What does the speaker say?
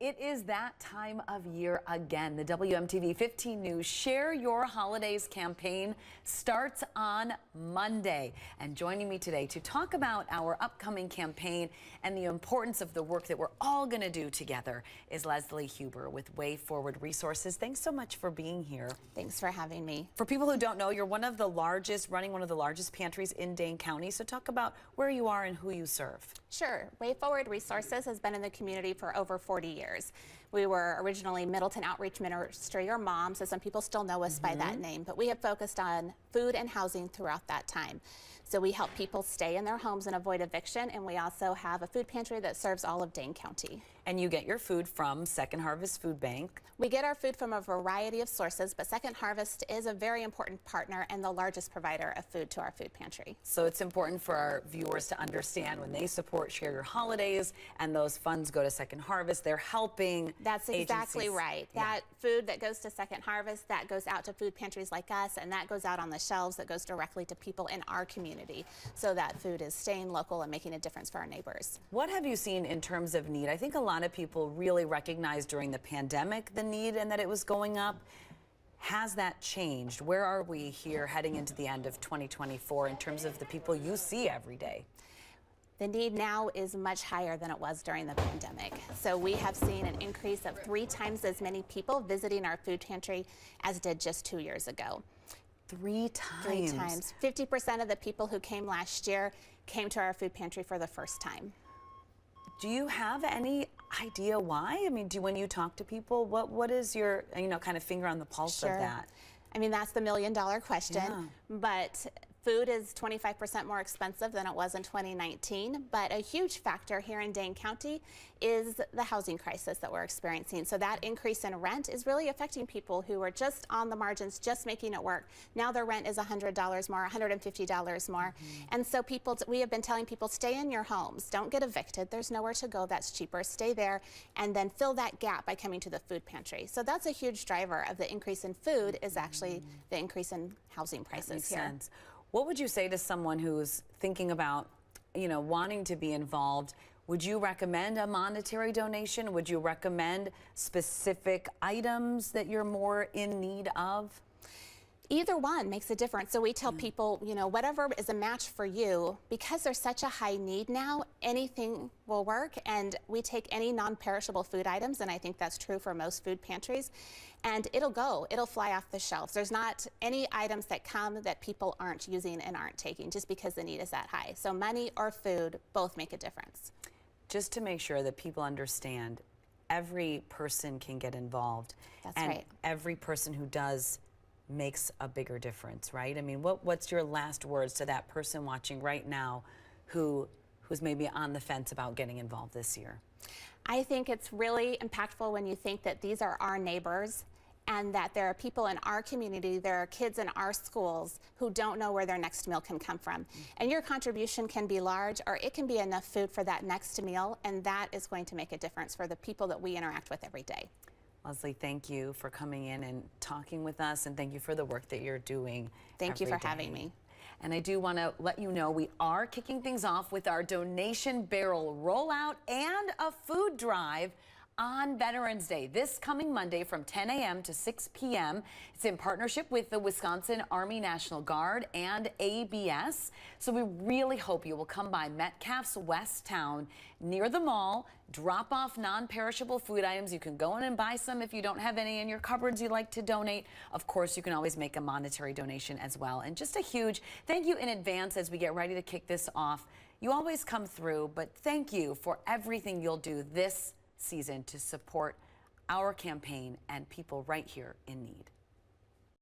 It is that time of year again. The WMTV 15 News Share Your Holidays campaign starts on Monday. And joining me today to talk about our upcoming campaign and the importance of the work that we're all going to do together is Leslie Huber with WayForward Resources. Thanks so much for being here. Thanks for having me. For people who don't know, you're running one of the largest pantries in Dane County. So talk about where you are and who you serve. Sure. WayForward Resources has been in the community for over 40 years. We were originally Middleton Outreach Ministry, or MOM, so some people still know us by that name, but we have focused on food and housing throughout that time. So we help people stay in their homes and avoid eviction, and we also have a food pantry that serves all of Dane County. And you get your food from Second Harvest Food Bank. We get our food from a variety of sources, but Second Harvest is a very important partner and the largest provider of food to our food pantry. So it's important for our viewers to understand when they support Share Your Holidays and those funds go to Second Harvest, they're helping. That's exactly agencies. right. Yeah. That food that goes to Second Harvest, that goes out to food pantries like us, and that goes out on the shelves, that goes directly to people in our community. So that food is staying local and making a difference for our neighbors. What have you seen in terms of need? I think a lot of people really recognized during the pandemic the need and that it was going up. Has that changed? Where are we here heading into the end of 2024 in terms of the people you see every day? The need now is much higher than it was during the pandemic. So we have seen an increase of 3 times as many people visiting our food pantry as did just 2 years ago. 3 times? 3 times. 50% of the people who came last year came to our food pantry for the first time. Do you have any idea why? I mean, when you talk to people, what is your, kind of finger on the pulse of that? I mean, that's the million-dollar question. Yeah. But food is 25% more expensive than it was in 2019. But a huge factor here in Dane County is the housing crisis that we're experiencing. So that increase in rent is really affecting people who are just on the margins, just making it work. Now their rent is $100 more, $150 more. And so we have been telling people, stay in your homes. Don't get evicted. There's nowhere to go that's cheaper. Stay there and then fill that gap by coming to the food pantry. So that's a huge driver of the increase in food is actually the increase in housing prices that makes here. Sense. What would you say to someone who's thinking about, wanting to be involved? Would you recommend a monetary donation? Would you recommend specific items that you're more in need of? Either one makes a difference. So we tell people, whatever is a match for you, because there's such a high need now, anything will work. And we take any non-perishable food items, and I think that's true for most food pantries, and it'll fly off the shelves. There's not any items that come that people aren't using and aren't taking just because the need is that high. So money or food both make a difference. Just to make sure that people understand, every person can get involved. That's and right. Every person who does makes a bigger difference, right? I mean, what's your last words to that person watching right now who's maybe on the fence about getting involved this year? I think it's really impactful when you think that these are our neighbors and that there are people in our community, there are kids in our schools who don't know where their next meal can come from. And your contribution can be large, or it can be enough food for that next meal, and that is going to make a difference for the people that we interact with every day. Leslie, thank you for coming in and talking with us, and thank you for the work that you're doing. Thank you for having me. And I do want to let you know we are kicking things off with our donation barrel rollout and a food drive on Veterans Day this coming Monday from 10 a.m. to 6 p.m. It's in partnership with the Wisconsin Army National Guard and ABS. So we really hope you will come by Metcalf's West Town near the mall, drop off non-perishable food items. You can go in and buy some if you don't have any in your cupboards you'd like to donate. Of course, you can always make a monetary donation as well. And just a huge thank you in advance as we get ready to kick this off. You always come through, but thank you for everything you'll do this season to support our campaign and people right here in need.